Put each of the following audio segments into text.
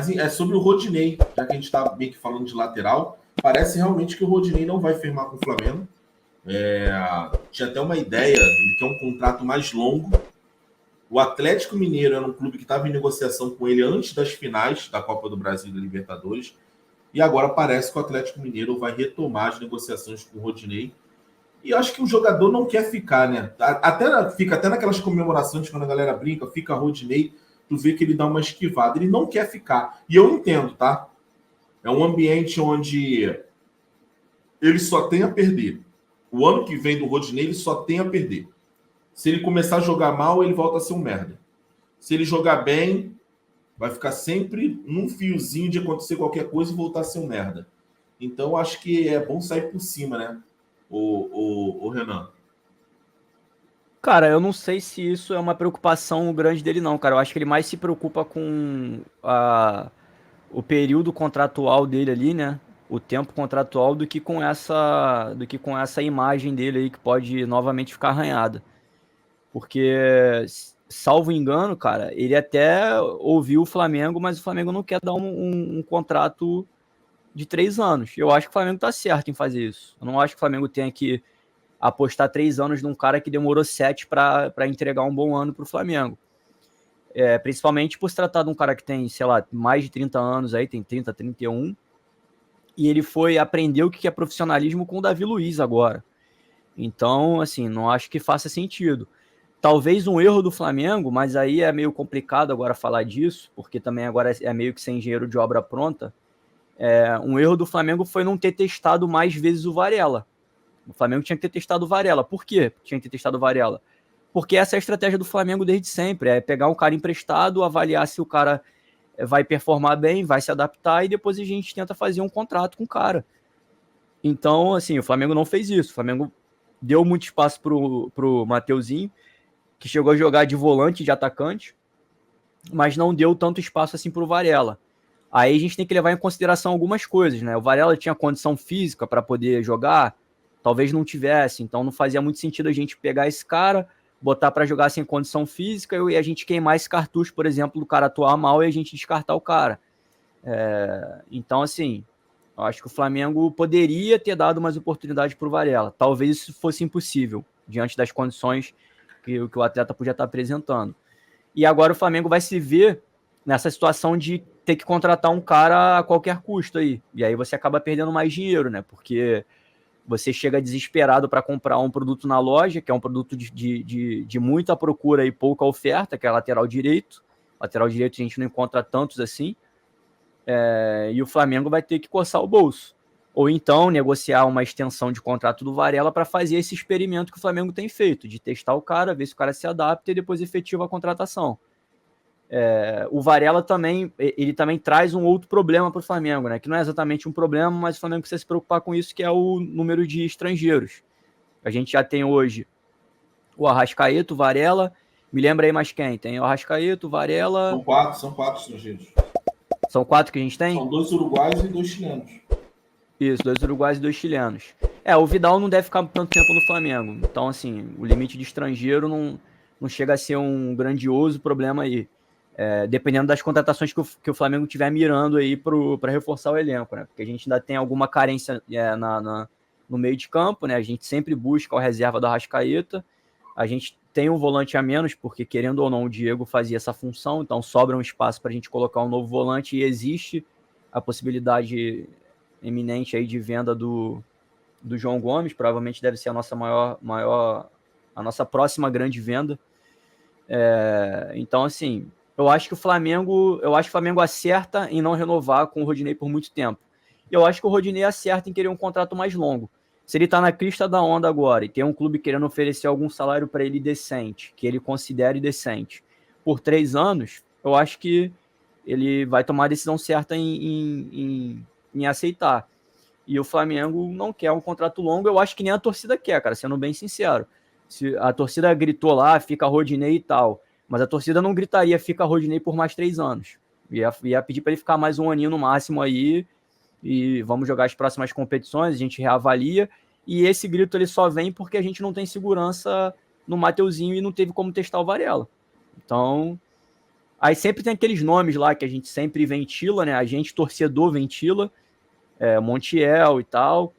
Mas é sobre o Rodinei, já que a gente está meio que falando de lateral, parece realmente que o Rodinei não vai firmar com o Flamengo. Tinha até uma ideia, ele quer um contrato mais longo. O Atlético Mineiro era um clube que estava em negociação com ele antes das finais da Copa do Brasil e da Libertadores. E agora parece que o Atlético Mineiro vai retomar as negociações com o Rodinei. E eu acho que o jogador não quer ficar, né? Fica até naquelas comemorações, quando a galera brinca, fica Rodinei, tu vê que ele dá uma esquivada. Ele não quer ficar. E eu entendo, tá? É um ambiente onde ele só tem a perder. O ano que vem do Rodinei, ele só tem a perder. Se ele começar a jogar mal, ele volta a ser um merda. Se ele jogar bem, vai ficar sempre num fiozinho de acontecer qualquer coisa e voltar a ser um merda. Então, acho que é bom sair por cima, né? O Renan. Cara, eu não sei se isso é uma preocupação grande dele, não, cara. Eu acho que ele mais se preocupa com o período contratual dele ali, né? O tempo contratual do que com essa imagem dele aí que pode novamente ficar arranhada. Porque, salvo engano, cara, ele até ouviu o Flamengo, mas o Flamengo não quer dar um contrato de 3 anos. Eu acho que o Flamengo tá certo em fazer isso. Eu não acho que o Flamengo tenha que apostar 3 anos num cara que demorou 7 para entregar um bom ano pro Flamengo. Principalmente por se tratar de um cara que tem, sei lá, mais de 30 anos aí, tem 30, 31, e ele foi aprender o que é profissionalismo com o Davi Luiz agora. Então, assim, não acho que faça sentido. Talvez um erro do Flamengo, mas aí é meio complicado agora falar disso, porque também agora é meio que ser engenheiro de obra pronta. Um erro do Flamengo foi não ter testado mais vezes o Varela. O Flamengo tinha que ter testado o Varela. Por quê? Tinha que ter testado o Varela. Porque essa é a estratégia do Flamengo desde sempre. É pegar um cara emprestado, avaliar se o cara vai performar bem, vai se adaptar e depois a gente tenta fazer um contrato com o cara. Então, assim, o Flamengo não fez isso. O Flamengo deu muito espaço pro Mateuzinho, que chegou a jogar de volante, de atacante, mas não deu tanto espaço assim pro Varela. Aí a gente tem que levar em consideração algumas coisas, né? O Varela tinha condição física para poder jogar, talvez não tivesse, então não fazia muito sentido a gente pegar esse cara, botar para jogar sem condição física e a gente queimar esse cartucho, por exemplo, do cara atuar mal e a gente descartar o cara. Então, assim, eu acho que o Flamengo poderia ter dado mais oportunidade para o Varela. Talvez isso fosse impossível, diante das condições que o atleta podia estar apresentando. E agora o Flamengo vai se ver nessa situação de ter que contratar um cara a qualquer custo aí. E aí você acaba perdendo mais dinheiro, né? Porque você chega desesperado para comprar um produto na loja, que é um produto de muita procura e pouca oferta, que é lateral direito. Lateral direito a gente não encontra tantos assim. E o Flamengo vai ter que coçar o bolso. Ou então negociar uma extensão de contrato do Varela para fazer esse experimento que o Flamengo tem feito, de testar o cara, ver se o cara se adapta e depois efetiva a contratação. O Varela também, ele também traz um outro problema para o Flamengo, né? Que não é exatamente um problema, mas o Flamengo precisa se preocupar com isso, que é o número de estrangeiros. A gente já tem hoje o Arrascaeta, o Varela, me lembra aí mais quem? Tem o Arrascaeta, o Varela... São quatro estrangeiros. São 4 que a gente tem? São 2 uruguaios e 2 chilenos. Isso, 2 uruguaios e 2 chilenos. O Vidal não deve ficar tanto tempo no Flamengo. Então, assim, o limite de estrangeiro não chega a ser um grandioso problema aí. Dependendo das contratações que o Flamengo tiver mirando aí para reforçar o elenco, né? Porque a gente ainda tem alguma carência no meio de campo, né? A gente sempre busca a reserva do Arrascaeta. A gente tem um volante a menos, porque querendo ou não, o Diego fazia essa função, então sobra um espaço para a gente colocar um novo volante e existe a possibilidade eminente aí de venda do João Gomes, provavelmente deve ser a nossa a nossa próxima grande venda. Então, assim, eu acho que o Flamengo acerta em não renovar com o Rodinei por muito tempo. E eu acho que o Rodinei acerta em querer um contrato mais longo. Se ele tá na crista da onda agora e tem um clube querendo oferecer algum salário para ele decente, que ele considere decente, por 3 anos, eu acho que ele vai tomar a decisão certa em aceitar. E o Flamengo não quer um contrato longo, eu acho que nem a torcida quer, cara, sendo bem sincero. Se a torcida gritou lá, fica Rodinei e tal, mas a torcida não gritaria, fica Rodinei por mais 3 anos. Ia pedir para ele ficar mais um aninho no máximo aí, e vamos jogar as próximas competições, a gente reavalia, e esse grito ele só vem porque a gente não tem segurança no Mateuzinho e não teve como testar o Varela. Então, Aí sempre tem aqueles nomes lá que a gente sempre ventila, né? A gente, torcedor, ventila, Montiel e tal,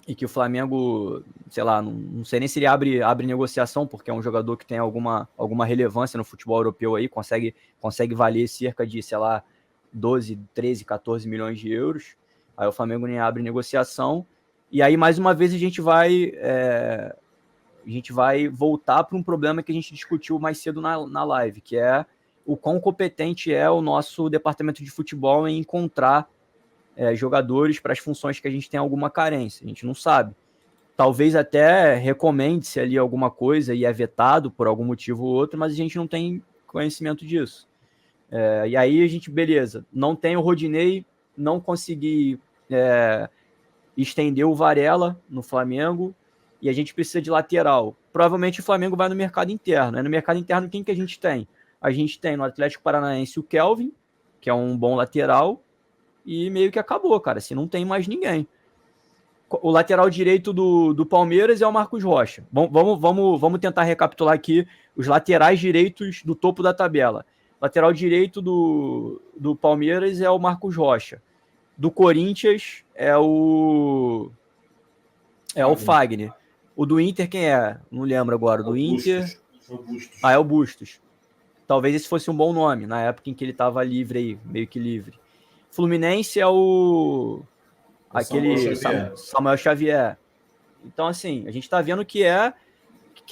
e que o Flamengo, sei lá, não sei nem se ele abre negociação, porque é um jogador que tem alguma relevância no futebol europeu aí, consegue valer cerca de, sei lá, 12, 13, 14 milhões de euros. Aí o Flamengo nem abre negociação. E aí, mais uma vez, a gente vai voltar para um problema que a gente discutiu mais cedo na live, que é o quão competente é o nosso departamento de futebol em encontrar jogadores para as funções que a gente tem alguma carência. A gente não sabe. Talvez até recomende-se ali alguma coisa e é vetado por algum motivo ou outro, mas a gente não tem conhecimento disso. E aí a gente, beleza, não tem o Rodinei, não consegui estender o Varela no Flamengo, e a gente precisa de lateral. Provavelmente o Flamengo vai no mercado interno. No mercado interno, quem que a gente tem? A gente tem no Atlético Paranaense o Kelvin, que é um bom lateral, e meio que acabou, cara. Se não tem mais ninguém. O lateral direito do Palmeiras é o Marcos Rocha. Vamos tentar recapitular aqui os laterais direitos do topo da tabela. Lateral direito do Palmeiras é o Marcos Rocha. Do Corinthians é o Fagner. O do Inter quem é? Não lembro agora. Do Inter... Bustos. É o Bustos. Talvez esse fosse um bom nome, na época em que ele estava livre aí, meio que livre. Fluminense é aquele Samuel Xavier. Então, assim, a gente está vendo que é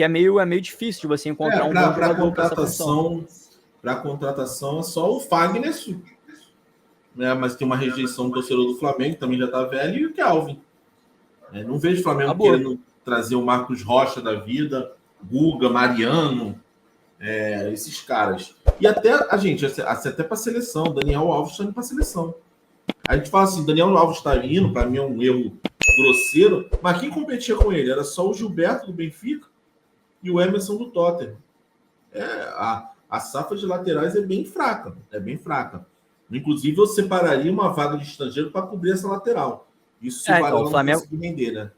meio difícil de você encontrar um bom jogador para essa função. Para contratação é só o Fagner, né? Mas tem uma rejeição do torcedor do Flamengo, também já está velho, e o Kelvin. Não vejo o Flamengo querendo trazer o Marcos Rocha da vida, Guga, Mariano, esses caras. E até a gente, até para a seleção, Daniel Alves está indo para a seleção. A gente fala assim, Daniel Alves está indo, para mim é um erro grosseiro, mas quem competia com ele? Era só o Gilberto do Benfica e o Emerson do Tottenham. A safra de laterais é bem fraca. Inclusive, eu separaria uma vaga de estrangeiro para cobrir essa lateral. Isso se o Varela não conseguir vender, né?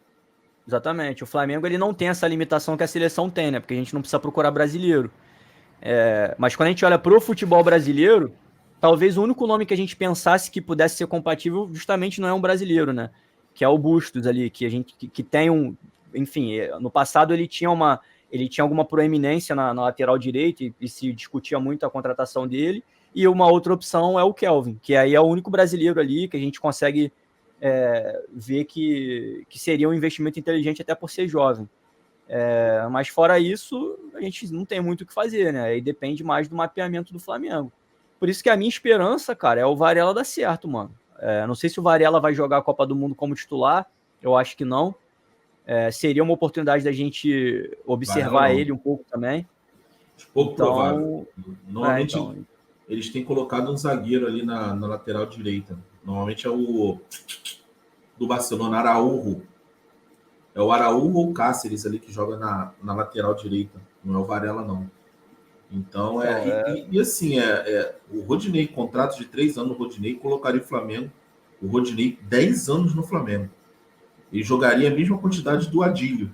Exatamente. O Flamengo ele não tem essa limitação que a seleção tem, né? Porque a gente não precisa procurar brasileiro. Mas quando a gente olha para o futebol brasileiro, talvez o único nome que a gente pensasse que pudesse ser compatível justamente não é um brasileiro, né? Que é o Bustos ali, que tem um... Enfim, no passado ele tinha alguma proeminência na lateral direita e se discutia muito a contratação dele. E uma outra opção é o Kelvin, que aí é o único brasileiro ali que a gente consegue ver que seria um investimento inteligente até por ser jovem. Mas fora isso, a gente não tem muito o que fazer, né? E depende mais do mapeamento do Flamengo. Por isso que a minha esperança, cara, é o Varela dar certo, mano. Não sei se o Varela vai jogar a Copa do Mundo como titular, eu acho que não. Seria uma oportunidade da gente observar ele um pouco também. Pouco provável. Normalmente eles têm colocado um zagueiro ali na lateral direita. Normalmente é o do Barcelona, Araújo. É o Araújo ou o Cáceres ali que joga na lateral direita. Não é o Varela, não. Então, e assim, o Rodinei, contrato de 3 anos no Rodinei, colocaria o Flamengo, o Rodinei, 10 anos no Flamengo. Ele jogaria a mesma quantidade do Adílio.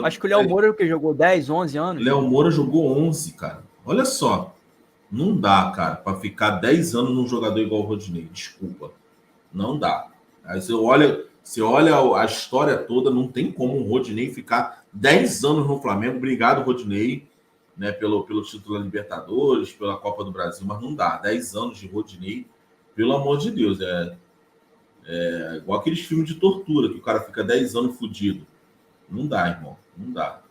Acho que o Léo Moura jogou 10, 11 anos. Léo Moura jogou 11, cara. Olha só. Não dá, cara, para ficar 10 anos num jogador igual o Rodinei. Desculpa. Não dá. Aí você olha a história toda, não tem como um Rodinei ficar 10 anos no Flamengo. Obrigado, Rodinei, né, pelo título da Libertadores, pela Copa do Brasil, mas não dá. 10 anos de Rodinei, pelo amor de Deus. Igual aqueles filmes de tortura, que o cara fica 10 anos fudido. Não dá, irmão. Não dá.